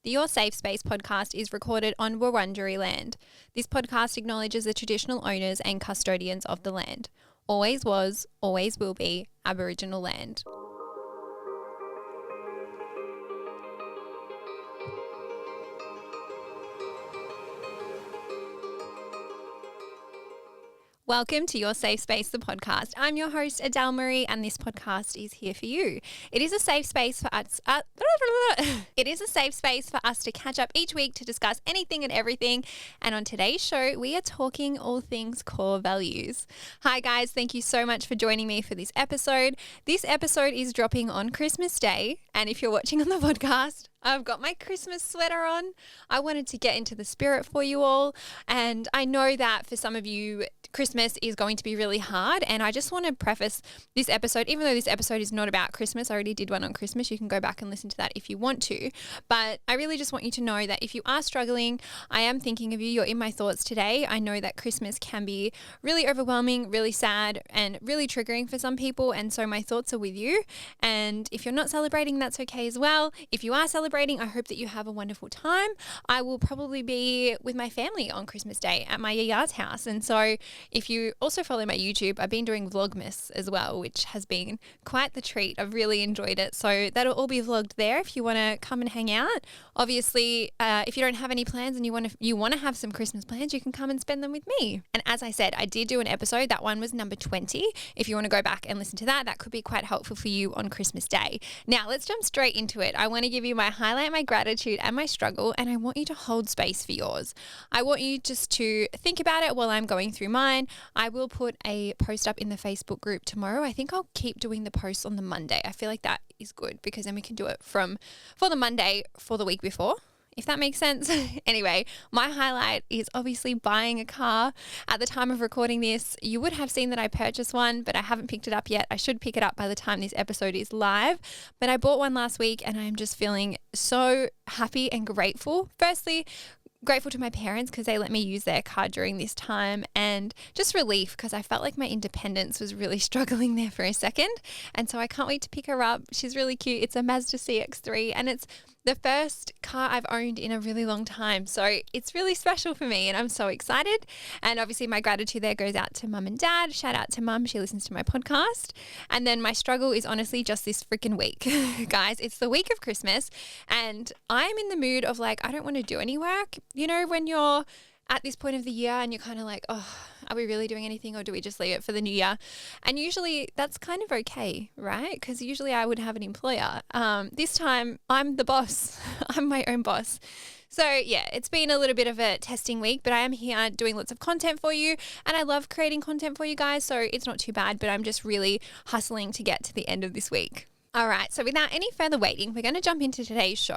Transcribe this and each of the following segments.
The Your Safe Space podcast is recorded on Wurundjeri land. This podcast acknowledges the traditional owners and custodians of the land. Always was, always will be Aboriginal land. Welcome to Your Safe Space, the podcast. I'm your host, Adele Marie, and this podcast is here for you. It is a safe space for us. It is a safe space for us to catch up each week to discuss anything and everything. And on today's show, we are talking all things core values. Hi guys, thank you so much for joining me for this episode. This episode is dropping on Christmas Day, and if you're watching on the podcast, I've got my Christmas sweater on. I wanted to get into the spirit for you all. And I know that for some of you, Christmas is going to be really hard. And I just want to preface this episode, even though this episode is not about Christmas, I already did one on Christmas. You can go back and listen to that if you want to. But I really just want you to know that if you are struggling, I am thinking of you. You're in my thoughts today. I know that Christmas can be really overwhelming, really sad, and really triggering for some people. And so my thoughts are with you. And if you're not celebrating, that's okay as well. If you are celebrating, I hope that you have a wonderful time. I will probably be with my family on Christmas Day at my yaya's house. And so if you also follow my YouTube, I've been doing Vlogmas as well, which has been quite the treat. I've really enjoyed it. So that'll all be vlogged there if you want to come and hang out. Obviously, if you don't have any plans and you want to have some Christmas plans, you can come and spend them with me. And as I said, I did do an episode. That one was number 20. If you want to go back and listen to that, that could be quite helpful for you on Christmas Day. Now, let's jump straight into it. I want to give you my highlight, my gratitude and my struggle, and I want you to hold space for yours. I want you just to think about it while I'm going through mine. I will put a post up in the Facebook group tomorrow. I think I'll keep doing the posts on the Monday. I feel like that is good because then we can do it for the Monday for the week before, if that makes sense. Anyway, my highlight is obviously buying a car. At the time of recording this, you would have seen that I purchased one, but I haven't picked it up yet. I should pick it up by the time this episode is live. But I bought one last week and I'm just feeling so happy and grateful. Firstly, grateful to my parents because they let me use their car during this time, and just relief because I felt like my independence was really struggling there for a second. And so I can't wait to pick her up. She's really cute. It's a Mazda CX-3 and it's the first car I've owned in a really long time. So it's really special for me and I'm so excited. And obviously my gratitude there goes out to mum and dad. Shout out to mum. She listens to my podcast. And then my struggle is honestly just this freaking week. Guys, it's the week of Christmas and I'm in the mood of like, I don't want to do any work. You know, when you're at this point of the year and you're kind of like, oh, are we really doing anything or do we just leave it for the new year? And usually that's kind of okay, right? Because usually I would have an employer. This time I'm the boss. I'm my own boss. So yeah, it's been a little bit of a testing week, but I am here doing lots of content for you and I love creating content for you guys. So it's not too bad, but I'm just really hustling to get to the end of this week. All right, so without any further waiting, we're going to jump into today's show.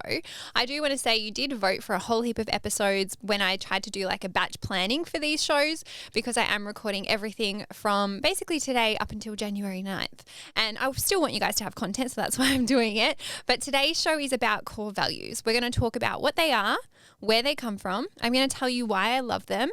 I do want to say you did vote for a whole heap of episodes when I tried to do like a batch planning for these shows because I am recording everything from basically today up until January 9th. And I still want you guys to have content, so that's why I'm doing it. But today's show is about core values. We're going to talk about what they are, where they come from. I'm going to tell you why I love them.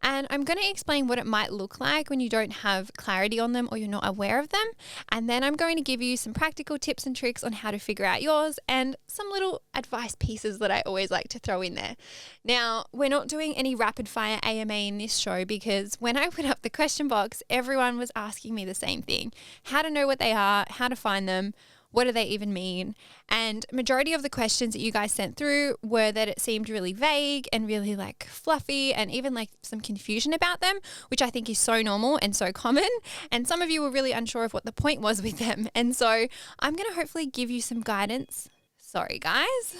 And I'm going to explain what it might look like when you don't have clarity on them or you're not aware of them. And then I'm going to give you some practical tips and tricks on how to figure out yours and some little advice pieces that I always like to throw in there. Now, we're not doing any rapid fire AMA in this show because when I put up the question box, everyone was asking me the same thing. How to know what they are, how to find them, what do they even mean? And majority of the questions that you guys sent through were that it seemed really vague and really like fluffy and even like some confusion about them, which I think is so normal and so common. And some of you were really unsure of what the point was with them. And so I'm going to hopefully give you some guidance. Sorry, guys.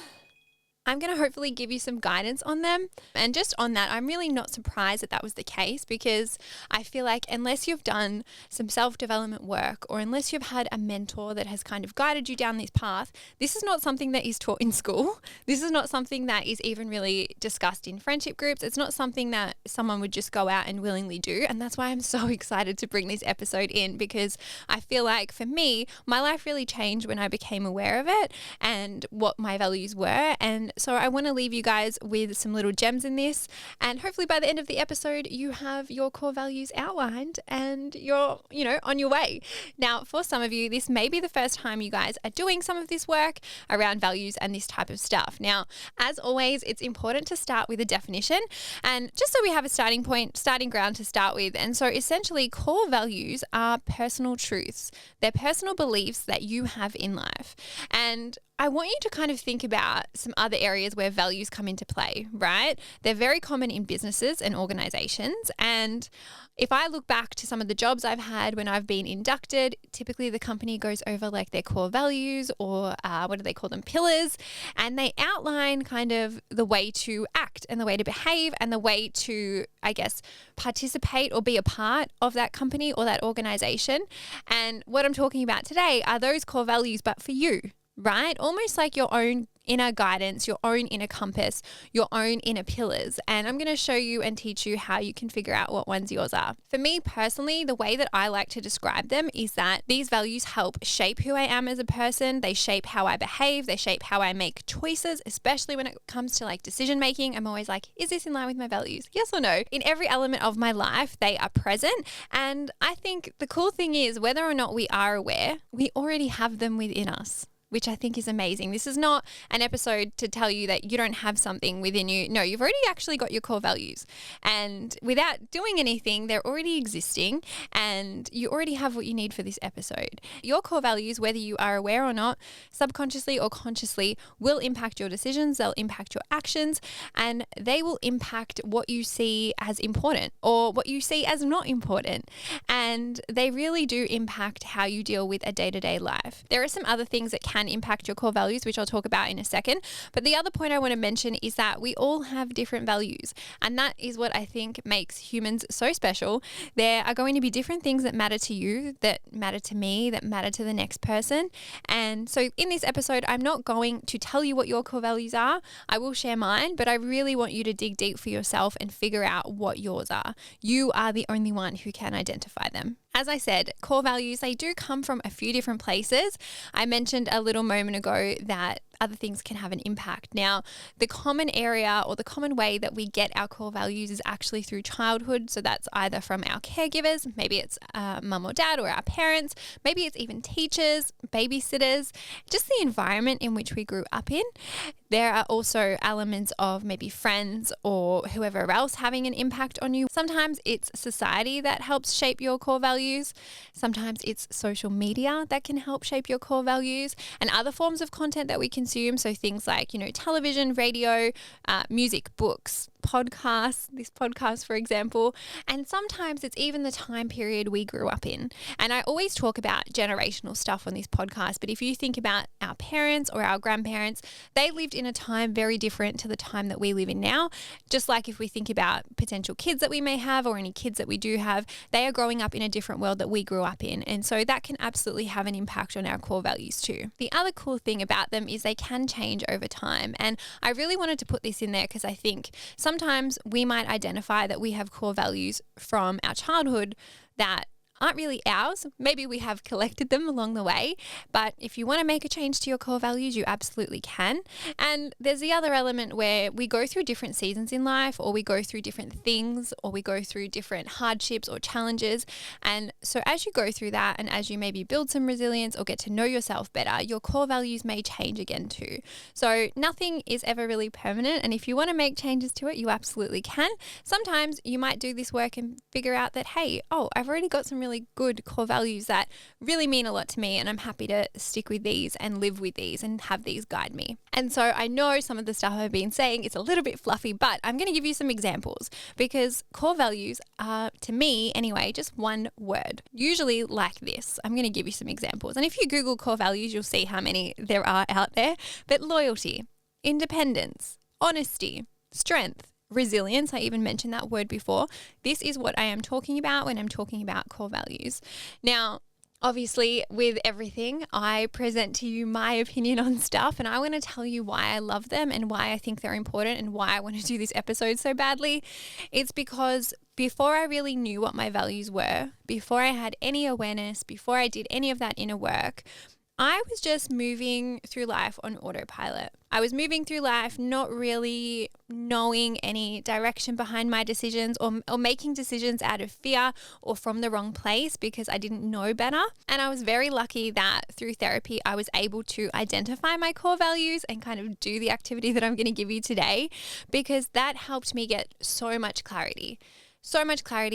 I'm going to hopefully give you some guidance on them. And just on that, I'm really not surprised that that was the case because I feel like unless you've done some self-development work or unless you've had a mentor that has kind of guided you down this path, this is not something that is taught in school. This is not something that is even really discussed in friendship groups. It's not something that someone would just go out and willingly do. And that's why I'm so excited to bring this episode in because I feel like for me, my life really changed when I became aware of it and what my values were. And And so I want to leave you guys with some little gems in this. And hopefully by the end of the episode, you have your core values outlined and you're, on your way. Now, for some of you, this may be the first time you guys are doing some of this work around values and this type of stuff. Now, as always, it's important to start with a definition, and just so we have a starting point, starting ground to start with. And so essentially, core values are personal truths. They're personal beliefs that you have in life. And I want you to kind of think about some other areas where values come into play, right? They're very common in businesses and organizations. And if I look back to some of the jobs I've had when I've been inducted, typically the company goes over like their core values, or what do they call them? Pillars. And they outline kind of the way to act and the way to behave and the way to, I guess, participate or be a part of that company or that organization. And what I'm talking about today are those core values, but for you. Right? Almost like your own inner guidance, your own inner compass, your own inner pillars. And I'm going to show you and teach you how you can figure out what ones yours are. For me personally, the way that I like to describe them is that these values help shape who I am as a person. They shape how I behave. They shape how I make choices, especially when it comes to like decision making. I'm always like, is this in line with my values? Yes or no? In every element of my life, they are present. And I think the cool thing is, whether or not we are aware, we already have them within us, which I think is amazing. This is not an episode to tell you that you don't have something within you. No, you've already actually got your core values. And without doing anything, they're already existing and you already have what you need for this episode. Your core values, whether you are aware or not, subconsciously or consciously, will impact your decisions, they'll impact your actions, and they will impact what you see as important or what you see as not important. And they really do impact how you deal with a day-to-day life. There are some other things that can impact your core values, which I'll talk about in a second. But the other point I want to mention is that we all have different values. And that is what I think makes humans so special. There are going to be different things that matter to you, that matter to me, that matter to the next person. And so in this episode, I'm not going to tell you what your core values are. I will share mine, but I really want you to dig deep for yourself and figure out what yours are. You are the only one who can identify them. As I said, core values, they do come from a few different places. I mentioned a little moment ago that other things can have an impact. Now, the common area or the common way that we get our core values is actually through childhood. So that's either from our caregivers, maybe it's mum or dad or our parents, maybe it's even teachers, babysitters, just the environment in which we grew up in. There are also elements of maybe friends or whoever else having an impact on you. Sometimes it's society that helps shape your core values. Sometimes it's social media that can help shape your core values and other forms of content that we consume. So things like, television, radio, music, books, podcasts, this podcast, for example. And sometimes it's even the time period we grew up in. And I always talk about generational stuff on this podcast, but if you think about our parents or our grandparents, they lived in a time very different to the time that we live in now. Just like if we think about potential kids that we may have or any kids that we do have, they are growing up in a different world that we grew up in. And so that can absolutely have an impact on our core values too. The other cool thing about them is they can change over time. And I really wanted to put this in there because I think sometimes we might identify that we have core values from our childhood that aren't really ours. Maybe we have collected them along the way, but if you want to make a change to your core values, you absolutely can. And there's the other element where we go through different seasons in life, or we go through different things, or we go through different hardships or challenges. And so as you go through that, and as you maybe build some resilience or get to know yourself better, your core values may change again too. So nothing is ever really permanent. And if you want to make changes to it, you absolutely can. Sometimes you might do this work and figure out that, hey, I've already got some really good core values that really mean a lot to me, and I'm happy to stick with these and live with these and have these guide me. And so I know some of the stuff I've been saying is a little bit fluffy, but I'm going to give you some examples because core values are, to me anyway, just one word, usually like this. I'm going to give you some examples. And if you Google core values, you'll see how many there are out there. But loyalty, independence, honesty, strength, resilience, I even mentioned that word before. This is what I am talking about when I'm talking about core values. Now, obviously, with everything, I present to you my opinion on stuff, and I want to tell you why I love them and why I think they're important and why I want to do this episode so badly. It's because before I really knew what my values were, before I had any awareness, before I did any of that inner work, I was just moving through life on autopilot. I was moving through life not really knowing any direction behind my decisions or making decisions out of fear or from the wrong place because I didn't know better. And I was very lucky that through therapy, I was able to identify my core values and kind of do the activity that I'm going to give you today, because that helped me get so much clarity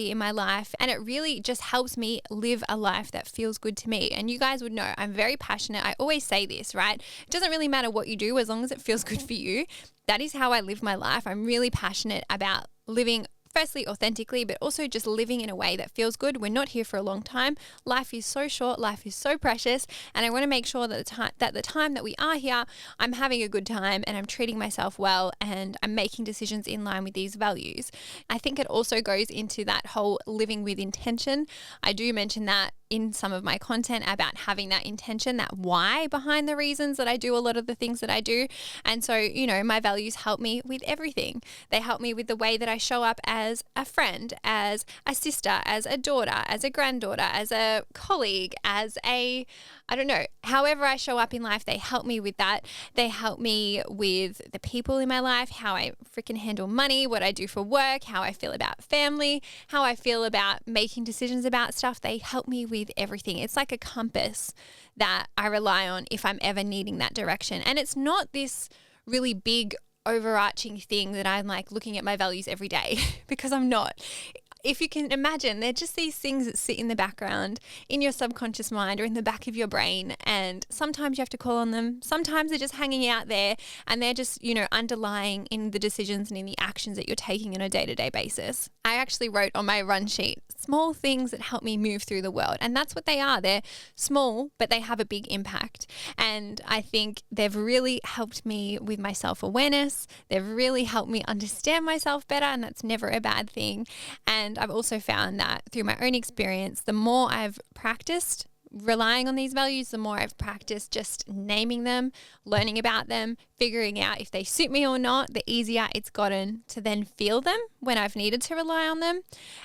in my life, and it really just helps me live a life that feels good to me. And you guys would know I'm very passionate. I always say this, right? It doesn't really matter what you do as long as it feels good for you. That is how I live my life. I'm really passionate about living firstly authentically, but also just living in a way that feels good. We're not here for a long time. Life is so short, life is so precious, and I want to make sure that the time that we are here, I'm having a good time and I'm treating myself well and I'm making decisions in line with these values. I think it also goes into that whole living with intention. I do mention that in some of my content about having that intention, that why behind the reasons that I do a lot of the things that I do. And so, my values help me with everything. They help me with the way that I show up as a friend, as a sister, as a daughter, as a granddaughter, as a colleague, however I show up in life, they help me with that. They help me with the people in my life, how I freaking handle money, what I do for work, how I feel about family, how I feel about making decisions about stuff. They help me with everything. It's like a compass that I rely on if I'm ever needing that direction. And it's not this really big overarching thing that I'm like looking at my values every day because I'm not. If you can imagine, they're just these things that sit in the background in your subconscious mind or in the back of your brain. And sometimes you have to call on them. Sometimes they're just hanging out there and they're just, underlying in the decisions and in the actions that you're taking on a day-to-day basis. I actually wrote on my run sheet, small things that help me move through the world. And that's what they are. They're small, but they have a big impact. And I think they've really helped me with my self-awareness. They've really helped me understand myself better. And that's never a bad thing. And I've also found that through my own experience, the more I've practiced relying on these values, the more I've practiced just naming them, learning about them, figuring out if they suit me or not, the easier it's gotten to then feel them when I've needed to rely on them.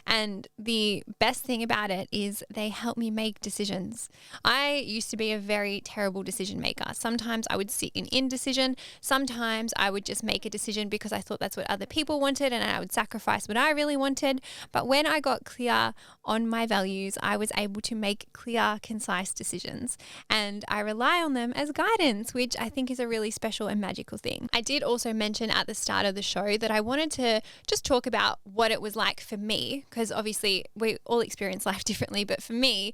And the best thing about it is they help me make decisions. I used to be a very terrible decision maker. Sometimes I would sit in indecision. Sometimes I would just make a decision because I thought that's what other people wanted and I would sacrifice what I really wanted. But when I got clear on my values, I was able to make clear, concise decisions, and I rely on them as guidance, which I think is a really special and magical thing. I did also mention at the start of the show that I wanted to just talk about what it was like for me, because obviously we all experience life differently, but for me,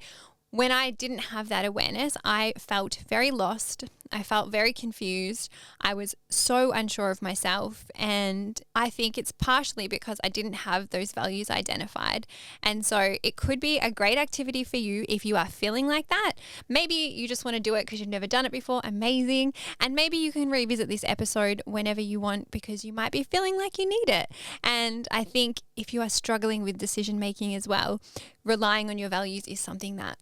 when I didn't have that awareness, I felt very lost. I felt very confused. I was so unsure of myself. And I think it's partially because I didn't have those values identified. And so it could be a great activity for you if you are feeling like that. Maybe you just want to do it because you've never done it before. Amazing. And maybe you can revisit this episode whenever you want because you might be feeling like you need it. And I think if you are struggling with decision making as well, relying on your values is something that,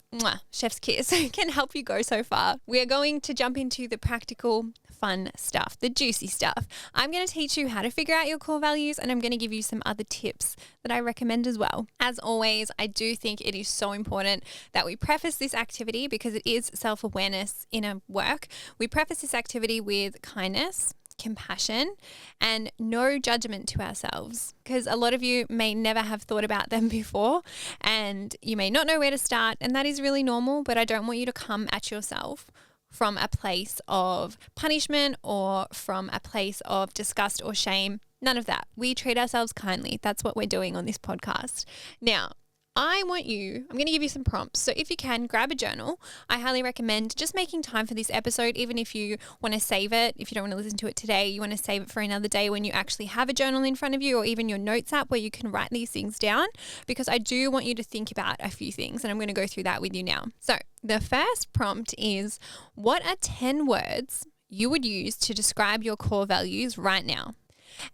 chef's kiss, can help you go so far. We are going to jump into the practical, fun stuff, the juicy stuff. I'm going to teach you how to figure out your core values, and I'm going to give you some other tips that I recommend as well. As always, I do think it is so important that we preface this activity because it is self-awareness in a work. We preface this activity with kindness, compassion, and no judgment to ourselves, because a lot of you may never have thought about them before and you may not know where to start, and that is really normal. But I don't want you to come at yourself from a place of punishment or from a place of disgust or shame. None of that. We treat ourselves kindly. That's what we're doing on this podcast. Now, I'm going to give you some prompts. So if you can, grab a journal. I highly recommend just making time for this episode, even if you want to save it. If you don't want to listen to it today, you want to save it for another day when you actually have a journal in front of you, or even your notes app where you can write these things down, because I do want you to think about a few things, and I'm going to go through that with you now. So the first prompt is, what are 10 words you would use to describe your core values right now?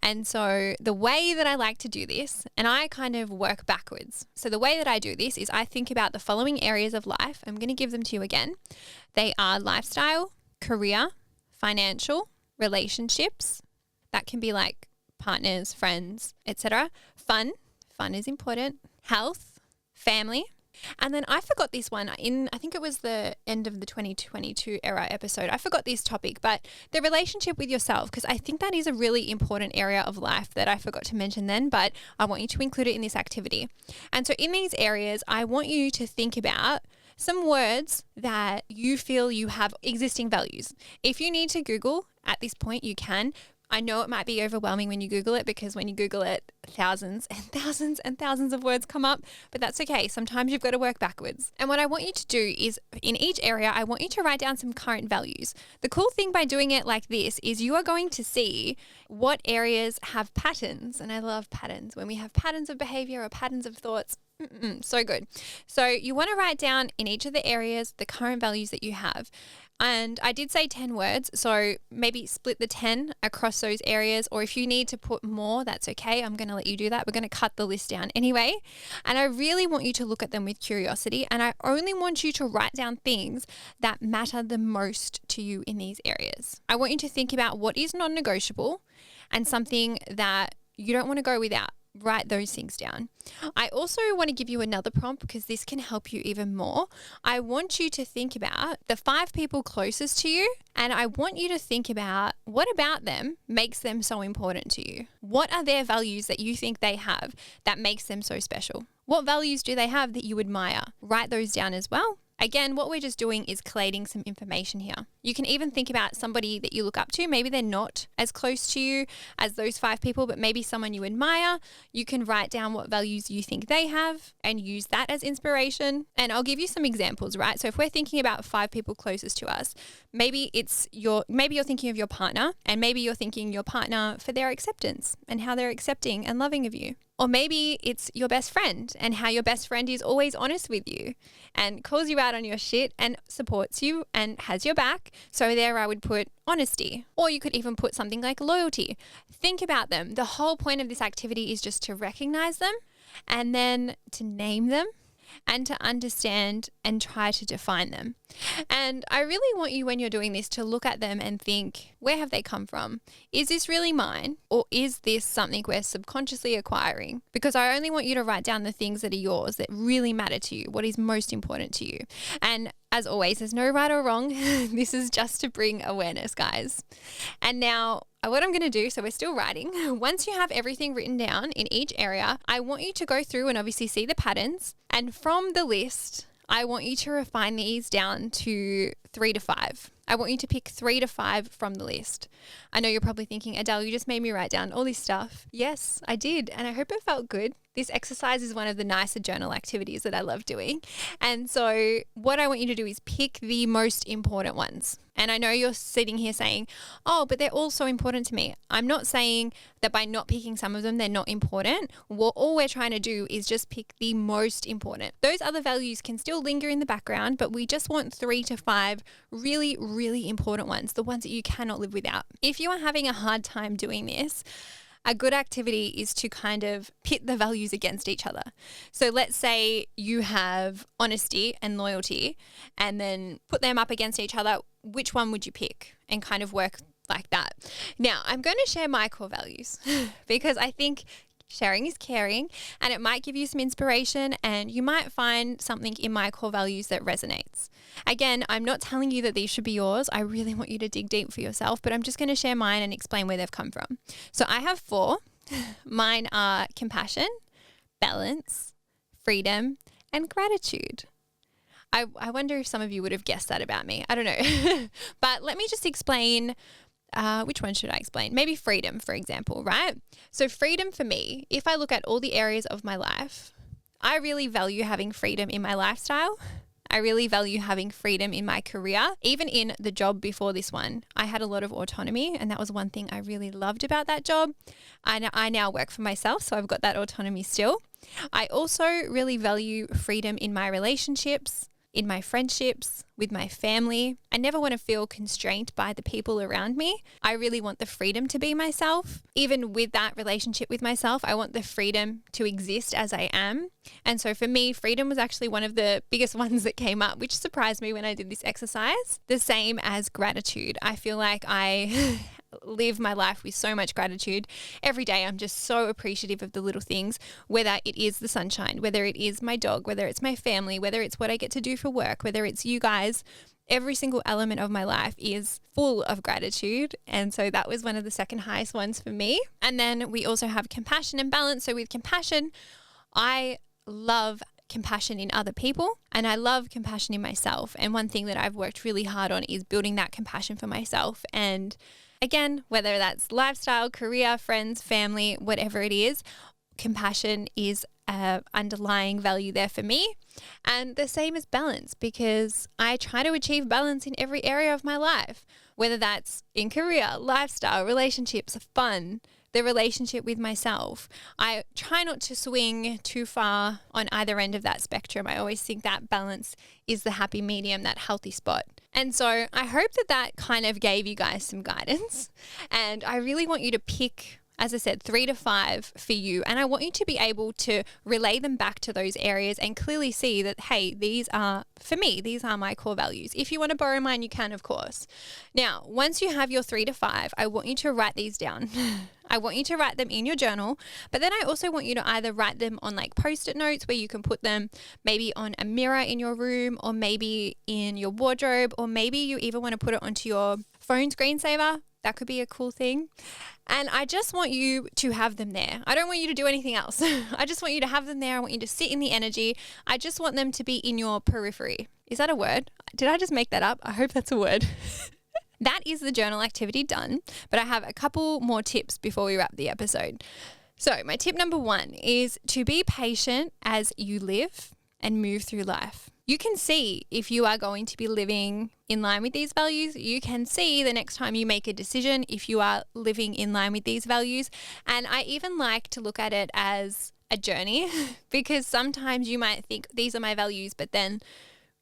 And so the way that I like to do this, and I kind of work backwards. So the way that I do this is I think about the following areas of life. I'm going to give them to you again. They are lifestyle, career, financial, relationships. That can be like partners, friends, etc. Fun is important. Health, family, And then I forgot this one I think it was the end of the 2022 era episode. I forgot this topic, but the relationship with yourself, because I think that is a really important area of life that I forgot to mention then, but I want you to include it in this activity. And so in these areas, I want you to think about some words that you feel you have existing values. If you need to Google at this point, you can. I know it might be overwhelming when you Google it, because when you Google it, thousands and thousands and thousands of words come up, but that's okay. Sometimes you've got to work backwards. And what I want you to do is, in each area, I want you to write down some current values. The cool thing by doing it like this is you are going to see what areas have patterns. And I love patterns. When we have patterns of behavior or patterns of thoughts, so good. So you want to write down in each of the areas the current values that you have. And I did say 10 words, so maybe split the 10 across those areas, or if you need to put more, that's okay. I'm going to let you do that. We're going to cut the list down anyway. And I really want you to look at them with curiosity, and I only want you to write down things that matter the most to you in these areas. I want you to think about what is non-negotiable and something that you don't want to go without. Write those things down. I also want to give you another prompt, because this can help you even more. I want you to think about the 5 people closest to you, and I want you to think about what about them makes them so important to you. What are their values that you think they have that makes them so special? What values do they have that you admire? Write those down as well. Again, what we're just doing is collating some information here. You can even think about somebody that you look up to. Maybe they're not as close to you as those 5 people, but maybe someone you admire. You can write down what values you think they have and use that as inspiration. And I'll give you some examples, right? So if we're thinking about 5 people closest to us, maybe you're thinking of your partner, and maybe you're thinking your partner for their acceptance and how they're accepting and loving of you. Or maybe it's your best friend and how your best friend is always honest with you and calls you out on your shit and supports you and has your back. So there I would put honesty. Or you could even put something like loyalty. Think about them. The whole point of this activity is just to recognize them and then to name them and to understand and try to define them. And I really want you, when you're doing this, to look at them and think, where have they come from? Is this really mine? Or is this something we're subconsciously acquiring? Because I only want you to write down the things that are yours, that really matter to you, what is most important to you. And as always, there's no right or wrong. This is just to bring awareness, guys. And now, what I'm going to do, so we're still writing. Once you have everything written down in each area, I want you to go through and obviously see the patterns. And from the list, I want you to refine these down to 3 to 5. I want you to pick 3 to 5 from the list. I know you're probably thinking, Adele, you just made me write down all this stuff. Yes, I did. And I hope it felt good. This exercise is one of the nicer journal activities that I love doing. And so what I want you to do is pick the most important ones. And I know you're sitting here saying, oh, but they're all so important to me. I'm not saying that by not picking some of them, they're not important. All we're trying to do is just pick the most important. Those other values can still linger in the background, but we just want 3 to 5 really, really important ones, the ones that you cannot live without. If you are having a hard time doing this, a good activity is to kind of pit the values against each other. So let's say you have honesty and loyalty, and then put them up against each other. Which one would you pick? And kind of work like that. Now, I'm going to share my core values because I think sharing is caring, and it might give you some inspiration, and you might find something in my core values that resonates. Again, I'm not telling you that these should be yours. I really want you to dig deep for yourself, but I'm just going to share mine and explain where they've come from. So I have 4. Mine are compassion, balance, freedom, and gratitude. I wonder if some of you would have guessed that about me. I don't know. But let me just explain. Which one should I explain? Maybe freedom, for example, right? So freedom for me, if I look at all the areas of my life, I really value having freedom in my lifestyle. I really value having freedom in my career. Even in the job before this one, I had a lot of autonomy, and that was one thing I really loved about that job. I now work for myself, so I've got that autonomy still. I also really value freedom in my relationships, in my friendships, with my family. I never want to feel constrained by the people around me. I really want the freedom to be myself. Even with that relationship with myself, I want the freedom to exist as I am. And so for me, freedom was actually one of the biggest ones that came up, which surprised me when I did this exercise. The same as gratitude. I feel like I live my life with so much gratitude. Every day I'm just so appreciative of the little things, whether it is the sunshine, whether it is my dog, whether it's my family, whether it's what I get to do for work, whether it's you guys. Every single element of my life is full of gratitude. And so that was one of the second highest ones for me. And then we also have compassion and balance. So with compassion, I love compassion in other people and I love compassion in myself. And one thing that I've worked really hard on is building that compassion for myself. And again, whether that's lifestyle, career, friends, family, whatever it is, compassion is an underlying value there for me. And the same as balance, because I try to achieve balance in every area of my life, whether that's in career, lifestyle, relationships, fun, the relationship with myself. I try not to swing too far on either end of that spectrum. I always think that balance is the happy medium, that healthy spot. And so I hope that that kind of gave you guys some guidance. And I really want you to pick, as I said, 3 to 5 for you. And I want you to be able to relay them back to those areas and clearly see that, hey, these are, for me, these are my core values. If you want to borrow mine, you can, of course. Now, once you have your 3 to 5, I want you to write these down. I want you to write them in your journal, but then I also want you to either write them on like Post-it notes where you can put them maybe on a mirror in your room or maybe in your wardrobe, or maybe you even want to put it onto your phone screensaver. That could be a cool thing. And I just want you to have them there. I don't want you to do anything else. I just want you to have them there. I want you to sit in the energy. I just want them to be in your periphery. Is that a word? Did I just make that up? I hope that's a word. That is the journal activity done, but I have a couple more tips before we wrap the episode. So my tip number 1 is to be patient as you live and move through life. You can see if you are going to be living in line with these values. You can see the next time you make a decision if you are living in line with these values. And I even like to look at it as a journey because sometimes you might think these are my values, but then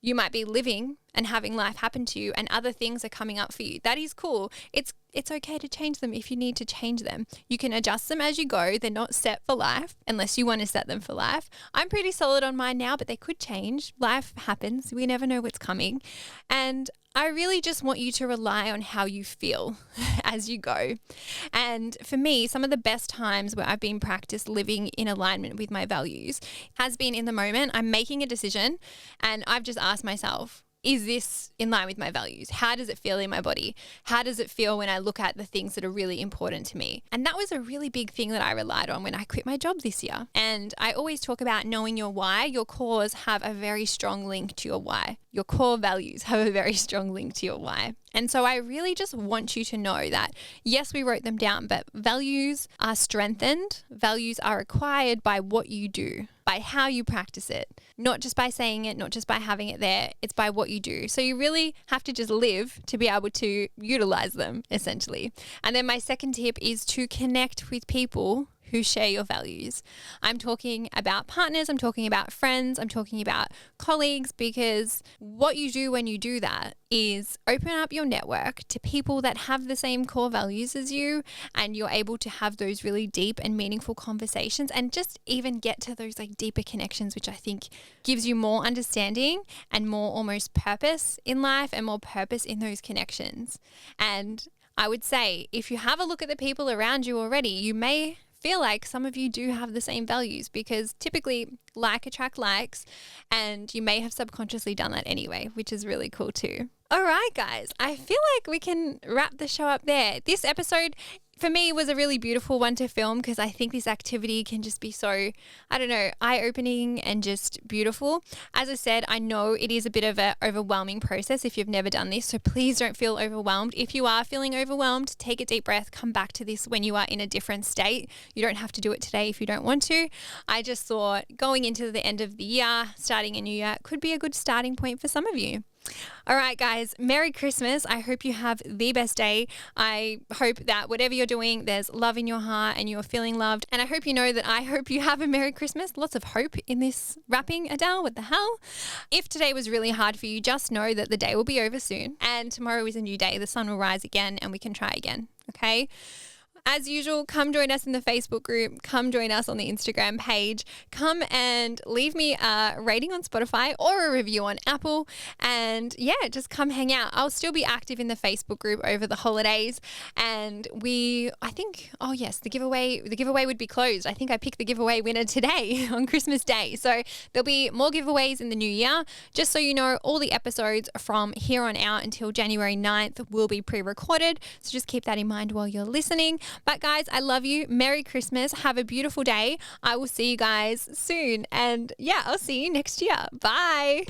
you might be living and having life happen to you and other things are coming up for you. That is cool. It's okay to change them if you need to change them. You can adjust them as you go. They're not set for life unless you want to set them for life. I'm pretty solid on mine now, but they could change. Life happens. We never know what's coming. And I really just want you to rely on how you feel as you go. And for me, some of the best times where I've been practiced living in alignment with my values has been in the moment I'm making a decision and I've just asked myself, is this in line with my values? How does it feel in my body? How does it feel when I look at the things that are really important to me? And that was a really big thing that I relied on when I quit my job this year. And I always talk about knowing your why. Your cores have a very strong link to your why. Your core values have a very strong link to your why. And so I really just want you to know that, yes, we wrote them down, but values are strengthened. Values are acquired by what you do, by how you practice it, not just by saying it, not just by having it there. It's by what you do. So you really have to just live to be able to utilize them, essentially. And then my second tip is to connect with people who share your values. I'm talking about partners, I'm talking about friends, I'm talking about colleagues, because what you do when you do that is open up your network to people that have the same core values as you, and you're able to have those really deep and meaningful conversations and just even get to those like deeper connections, which I think gives you more understanding and more almost purpose in life and more purpose in those connections. And I would say if you have a look at the people around you already, you may feel like some of you do have the same values, because typically like attract likes, and you may have subconsciously done that anyway, which is really cool too. All right, guys, I feel like we can wrap the show up there. This episode for me was a really beautiful one to film, because I think this activity can just be so, I don't know, eye-opening and just beautiful. As I said, I know it is a bit of an overwhelming process if you've never done this, so please don't feel overwhelmed. If you are feeling overwhelmed, take a deep breath, come back to this when you are in a different state. You don't have to do it today if you don't want to. I just thought going into the end of the year, starting a new year, could be a good starting point for some of you. All right, guys, Merry Christmas. I hope you have the best day. I hope that whatever you're doing, there's love in your heart and you're feeling loved. And I hope you know that I hope you have a Merry Christmas. Lots of hope in this wrapping, Adele. What the hell? If today was really hard for you, just know that the day will be over soon. And tomorrow is a new day. The sun will rise again and we can try again. Okay? As usual, come join us in the Facebook group. Come join us on the Instagram page. Come and leave me a rating on Spotify or a review on Apple. And yeah, just come hang out. I'll still be active in the Facebook group over the holidays. And the giveaway would be closed. I think I picked the giveaway winner today on Christmas Day. So there'll be more giveaways in the new year. Just so you know, all the episodes from here on out until January 9th will be pre-recorded. So just keep that in mind while you're listening. But guys, I love you. Merry Christmas. Have a beautiful day. I will see you guys soon. And yeah, I'll see you next year. Bye.